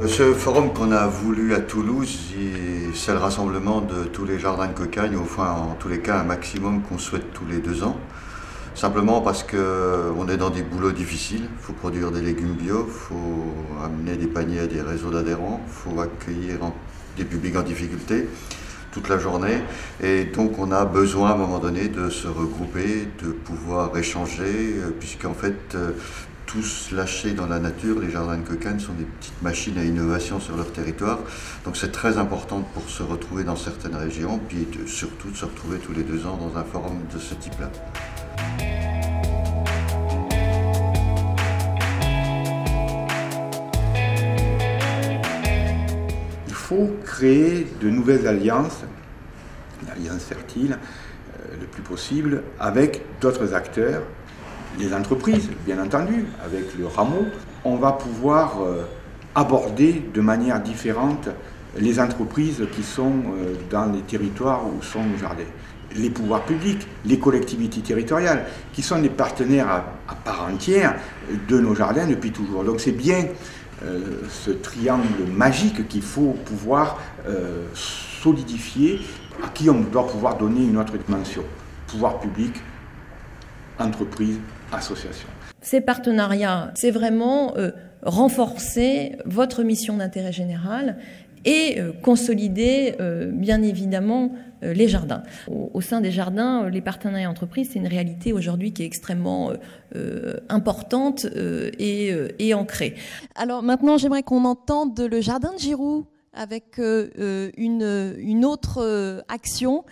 Ce forum qu'on a voulu à Toulouse, c'est le rassemblement de tous les jardins de cocagne, enfin en tous les cas un maximum qu'on souhaite tous les 2 ans. Simplement parce qu'on est dans des boulots difficiles, il faut produire des légumes bio, il faut amener des paniers à des réseaux d'adhérents, il faut accueillir des publics en difficulté toute la journée. Et donc on a besoin à un moment donné de se regrouper, de pouvoir échanger, puisqu'en fait tous lâchés dans la nature, les jardins de cocagne sont des petites machines à innovation sur leur territoire. Donc c'est très important pour se retrouver dans certaines régions, puis surtout de se retrouver tous les 2 ans dans un forum de ce type-là. Il faut créer de nouvelles alliances, une alliance fertile, le plus possible, avec d'autres acteurs, les entreprises, bien entendu, avec le rameau. On va pouvoir aborder de manière différente les entreprises qui sont dans les territoires où sont nos jardins. Les pouvoirs publics, les collectivités territoriales, qui sont des partenaires à part entière de nos jardins depuis toujours. Donc c'est bien ce triangle magique qu'il faut pouvoir solidifier, à qui on doit pouvoir donner une autre dimension. Pouvoir public, entreprise, association. Ces partenariats, c'est vraiment renforcer votre mission d'intérêt général et consolider bien évidemment les jardins. Au sein des jardins, les partenariats entreprises, c'est une réalité aujourd'hui qui est extrêmement importante et ancrée. Alors maintenant, j'aimerais qu'on entende le jardin de Giroux avec une autre action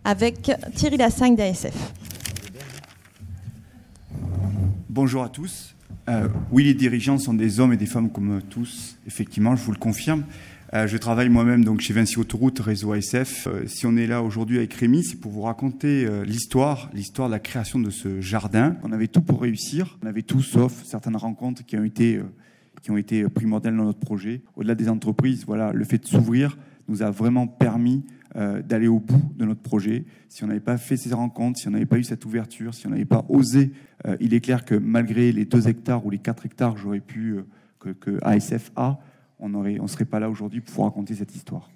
avec Thierry Lassagne d'ASF. Bonjour à tous. Oui, les dirigeants sont des hommes et des femmes comme tous, effectivement, je vous le confirme. Je travaille moi-même donc chez Vinci Autoroute, réseau ASF. Si on est là aujourd'hui avec Rémi, c'est pour vous raconter l'histoire de la création de ce jardin. On avait tout pour réussir. On avait tout sauf certaines rencontres qui ont été primordiales dans notre projet. Au-delà des entreprises, voilà, le fait de s'ouvrir nous a vraiment permis d'aller au bout de notre projet. Si on n'avait pas fait ces rencontres, si on n'avait pas eu cette ouverture, si on n'avait pas osé, il est clair que malgré les 2 hectares ou les 4 hectares que ASF a, on ne serait pas là aujourd'hui pour raconter cette histoire.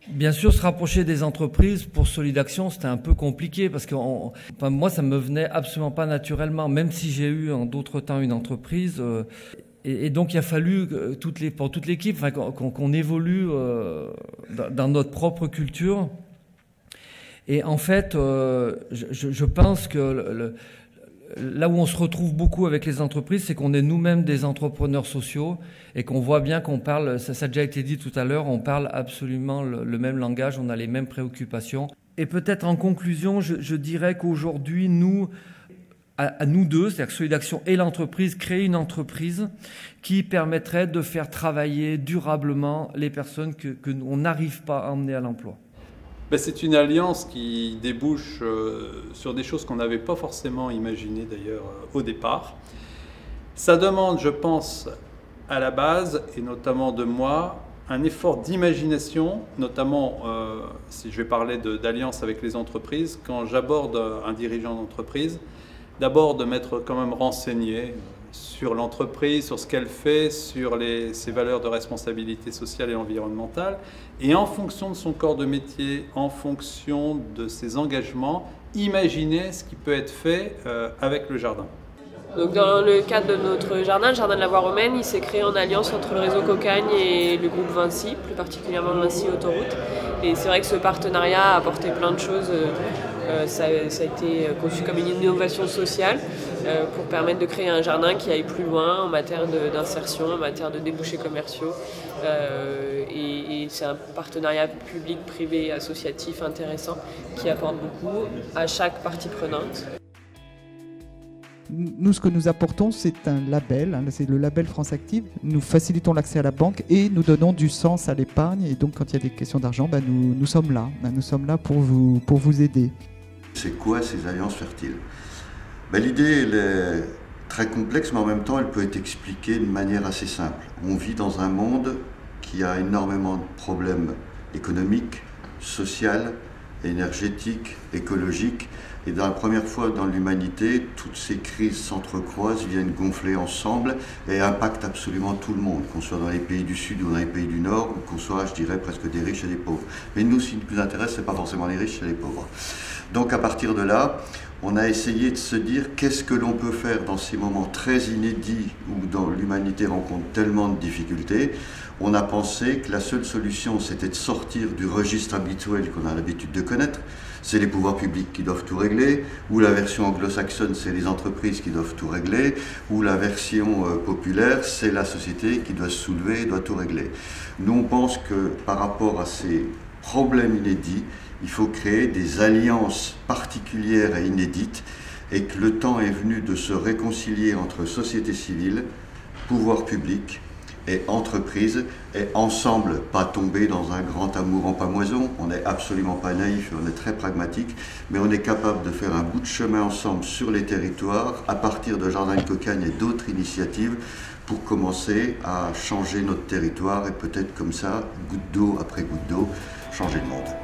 Bien sûr, se rapprocher des entreprises pour Solidaction, c'était un peu compliqué parce que moi, ça me venait absolument pas naturellement, même si j'ai eu en d'autres temps une entreprise. Et donc, il a fallu pour toute l'équipe, qu'on évolue dans notre propre culture. Et en fait, je pense que là où on se retrouve beaucoup avec les entreprises, c'est qu'on est nous-mêmes des entrepreneurs sociaux et qu'on voit bien qu'on parle, ça a déjà été dit tout à l'heure, on parle absolument le même langage, on a les mêmes préoccupations. Et peut-être en conclusion, je dirais qu'aujourd'hui, à nous deux, c'est-à-dire Solidaction et l'entreprise, créer une entreprise qui permettrait de faire travailler durablement les personnes que on n'arrive pas à emmener à l'emploi. C'est une alliance qui débouche sur des choses qu'on n'avait pas forcément imaginées d'ailleurs au départ. Ça demande, je pense, à la base, et notamment de moi, un effort d'imagination, notamment si je vais parler d'alliance avec les entreprises, quand j'aborde un dirigeant d'entreprise, d'abord de m'être quand même renseigné sur l'entreprise, sur ce qu'elle fait, sur ses valeurs de responsabilité sociale et environnementale, et en fonction de son corps de métier, en fonction de ses engagements, imaginer ce qui peut être fait avec le jardin. Donc dans le cadre de notre jardin, le jardin de la voie romaine, il s'est créé en alliance entre le réseau Cocagne et le groupe Vinci, plus particulièrement Vinci Autoroute. Et c'est vrai que ce partenariat a apporté plein de choses. Ça a été conçu comme une innovation sociale pour permettre de créer un jardin qui aille plus loin en matière d'insertion, en matière de débouchés commerciaux. Et c'est un partenariat public, privé et associatif intéressant qui apporte beaucoup à chaque partie prenante. Nous, ce que nous apportons, c'est un label, c'est le label France Active. Nous facilitons l'accès à la banque et nous donnons du sens à l'épargne. Et donc, quand il y a des questions d'argent, nous sommes là. Nous sommes là pour vous aider. C'est quoi ces alliances fertiles ? L'idée, elle est très complexe, mais en même temps, elle peut être expliquée de manière assez simple. On vit dans un monde qui a énormément de problèmes économiques, sociaux, énergétiques, écologiques. Et dans la première fois dans l'humanité, toutes ces crises s'entrecroisent, viennent gonfler ensemble et impactent absolument tout le monde, qu'on soit dans les pays du Sud ou dans les pays du Nord, ou qu'on soit, je dirais, presque des riches et des pauvres. Mais nous, ce qui nous intéresse, c'est pas forcément les riches et les pauvres. Donc à partir de là, on a essayé de se dire qu'est-ce que l'on peut faire dans ces moments très inédits où dans l'humanité rencontre tellement de difficultés. On a pensé que la seule solution, c'était de sortir du registre habituel qu'on a l'habitude de connaître. C'est les pouvoirs publics qui doivent tout régler, ou la version anglo-saxonne, c'est les entreprises qui doivent tout régler, ou la version populaire, c'est la société qui doit se soulever et doit tout régler. Nous, on pense que par rapport à ces problèmes inédits, il faut créer des alliances particulières et inédites, et que le temps est venu de se réconcilier entre société civile, pouvoir public et entreprise, et ensemble, pas tomber dans un grand amour en pamoison. On n'est absolument pas naïf, on est très pragmatique, mais on est capable de faire un bout de chemin ensemble sur les territoires, à partir de Jardin de Cocagne et d'autres initiatives, pour commencer à changer notre territoire, et peut-être comme ça, goutte d'eau après goutte d'eau, changer le monde.